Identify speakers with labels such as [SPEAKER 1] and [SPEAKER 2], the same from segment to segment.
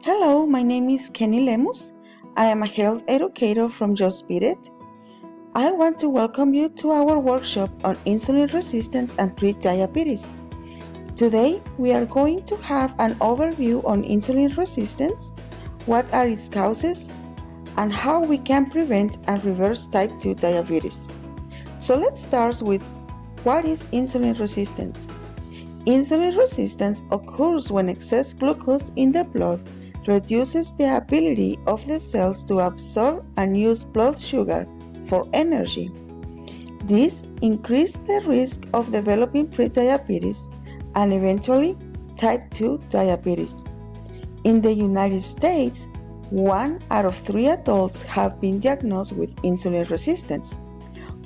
[SPEAKER 1] Hello, my name is Kenny Lemus. I am a health educator from Just Beat It. I want to welcome you to our workshop on insulin resistance and pre-diabetes. Today, we are going to have an overview on insulin resistance, what are its causes, and how we can prevent and reverse type 2 diabetes. So let's start with what is insulin resistance. Insulin resistance occurs when excess glucose in the blood reduces the ability of the cells to absorb and use blood sugar for energy. This increases the risk of developing prediabetes and eventually type 2 diabetes. In the United States, 1 out of 3 adults have been diagnosed with insulin resistance.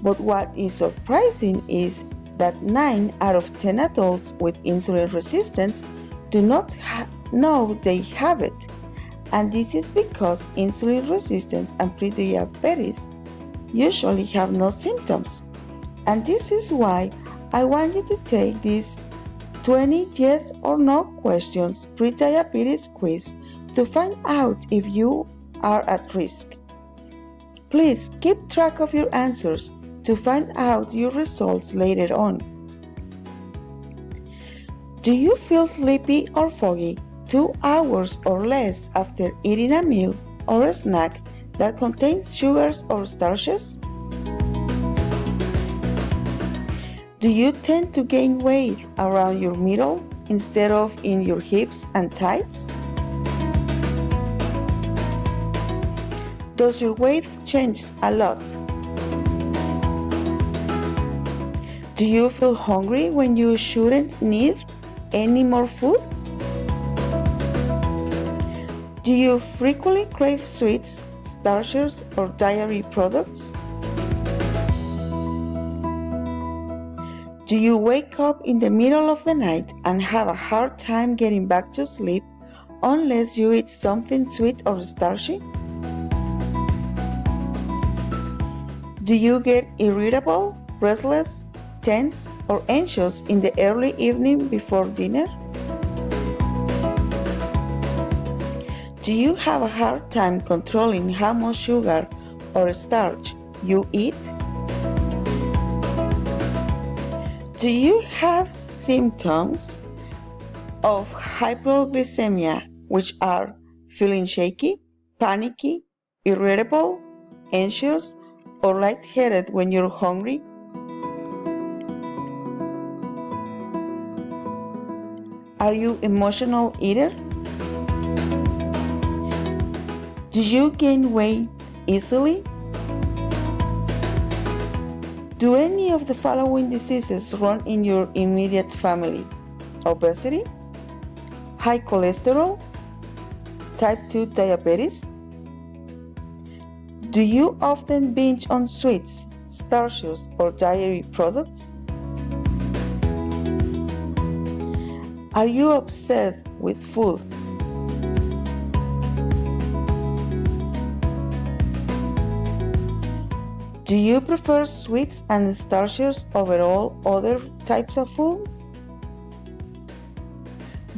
[SPEAKER 1] But what is surprising is that 9 out of 10 adults with insulin resistance do not know they have it. And this is because insulin resistance and prediabetes usually have no symptoms. And this is why I want you to take this 20 yes or no questions prediabetes quiz to find out if you are at risk. Please keep track of your answers to find out your results later on. Do you feel sleepy or foggy 2 hours or less after eating a meal or a snack that contains sugars or starches? Do you tend to gain weight around your middle instead of in your hips and thighs? Does your weight change a lot? Do you feel hungry when you shouldn't need any more food? Do you frequently crave sweets, starches, or dairy products? Do you wake up in the middle of the night and have a hard time getting back to sleep unless you eat something sweet or starchy? Do you get irritable, restless, tense, or anxious in the early evening before dinner? Do you have a hard time controlling how much sugar or starch you eat? Do you have symptoms of hypoglycemia, which are feeling shaky, panicky, irritable, anxious, or lightheaded when you're hungry? Are you an emotional eater? Do you gain weight easily? Do any of the following diseases run in your immediate family? Obesity, high cholesterol, type 2 diabetes? Do you often binge on sweets, starches, or dairy products? Are you obsessed with foods? Do you prefer sweets and starches over all other types of foods?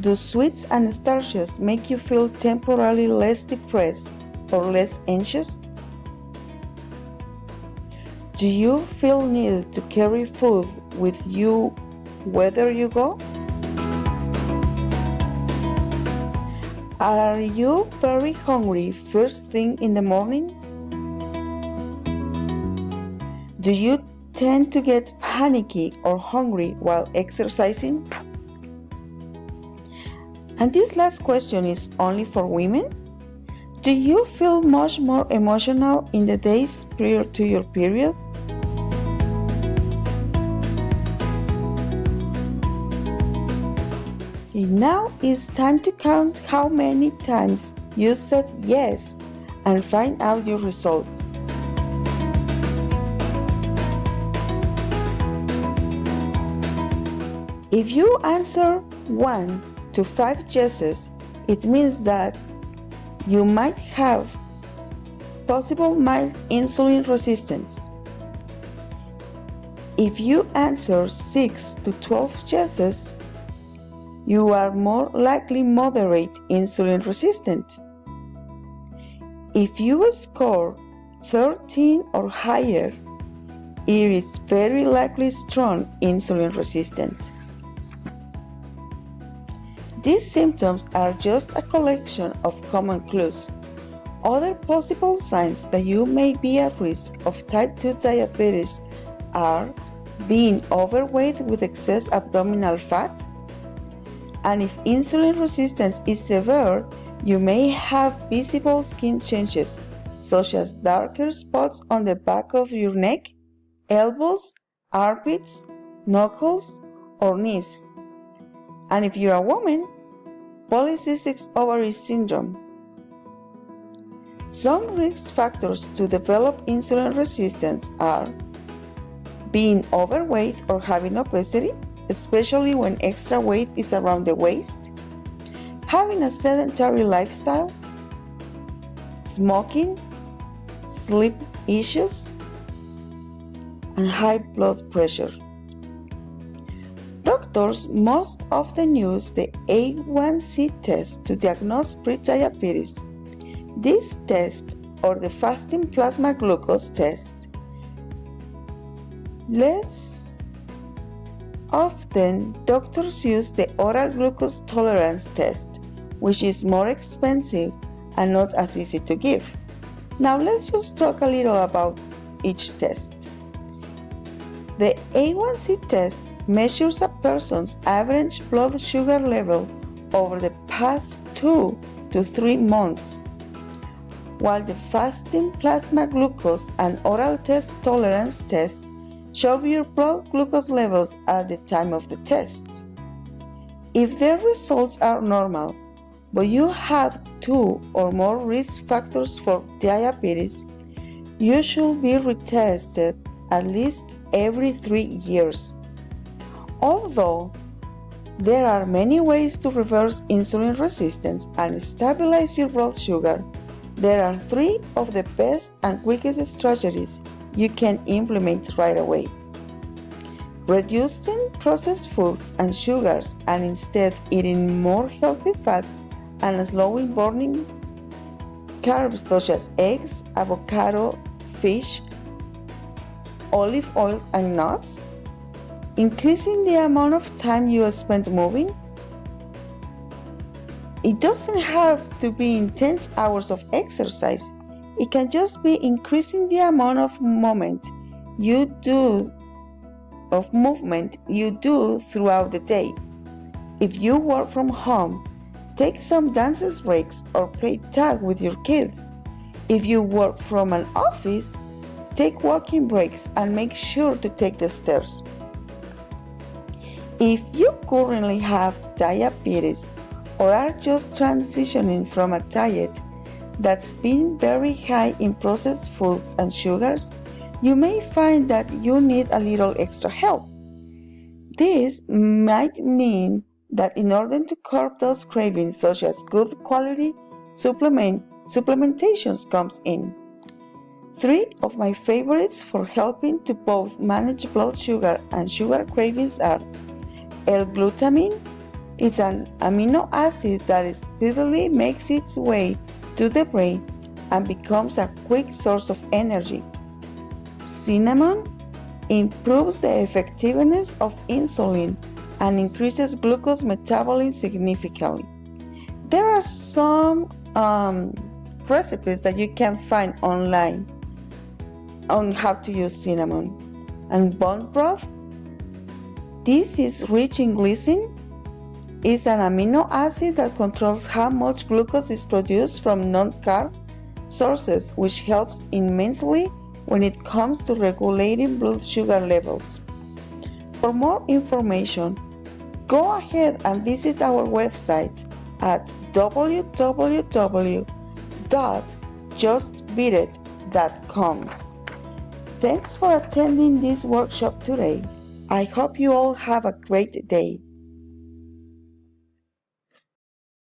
[SPEAKER 1] Do sweets and starches make you feel temporarily less depressed or less anxious? Do you feel need to carry food with you wherever you go? Are you very hungry first thing in the morning? Do you tend to get panicky or hungry while exercising? And this last question is only for women. Do you feel much more emotional in the days prior to your period? Okay, now it's time to count how many times you said yes and find out your results. If you answer 1 to 5 yeses, it means that you might have possible mild insulin resistance. If you answer 6 to 12 yeses, you are more likely moderate insulin resistant. If you score 13 or higher, it is very likely strong insulin resistant. These symptoms are just a collection of common clues. Other possible signs that you may be at risk of type 2 diabetes are being overweight with excess abdominal fat, and if insulin resistance is severe, you may have visible skin changes such as darker spots on the back of your neck, elbows, armpits, knuckles, or knees. And if you're a woman, polycystic ovary syndrome. Some risk factors to develop insulin resistance are being overweight or having obesity, especially when extra weight is around the waist, having a sedentary lifestyle, smoking, sleep issues, and high blood pressure. Doctors most often use the A1C test to diagnose prediabetes. This test, or the fasting plasma glucose test, less often doctors use the oral glucose tolerance test, which is more expensive and not as easy to give. Now let's just talk a little about each test. The A1C test measures a person's average blood sugar level over the past 2 to 3 months, while the fasting plasma glucose and oral test tolerance test show your blood glucose levels at the time of the test. If their results are normal, but you have 2 or more risk factors for diabetes, you should be retested at least every 3 years. Although there are many ways to reverse insulin resistance and stabilize your blood sugar, there are 3 of the best and quickest strategies you can implement right away. Reducing processed foods and sugars and instead eating more healthy fats and slowing burning carbs such as eggs, avocado, fish, olive oil, and nuts. Increasing the amount of time you spend moving. It doesn't have to be intense hours of exercise. It can just be increasing the amount of movement you do throughout the day. If you work from home, take some dance breaks or play tag with your kids. If you work from an office, take walking breaks and make sure to take the stairs. If you currently have diabetes or are just transitioning from a diet that's been very high in processed foods and sugars, you may find that you need a little extra help. This might mean that in order to curb those cravings, such as good quality supplementations comes in. 3 of my favorites for helping to both manage blood sugar and sugar cravings are L-glutamine. It's an amino acid that speedily makes its way to the brain and becomes a quick source of energy. Cinnamon improves the effectiveness of insulin and increases glucose metabolism significantly. There are some recipes that you can find online on how to use cinnamon. And bone broth, this is rich in glycine. It's an amino acid that controls how much glucose is produced from non-carb sources, which helps immensely when it comes to regulating blood sugar levels. For more information, go ahead and visit our website at www.justbeatit.com. Thanks for attending this workshop today. I hope you all have a great day.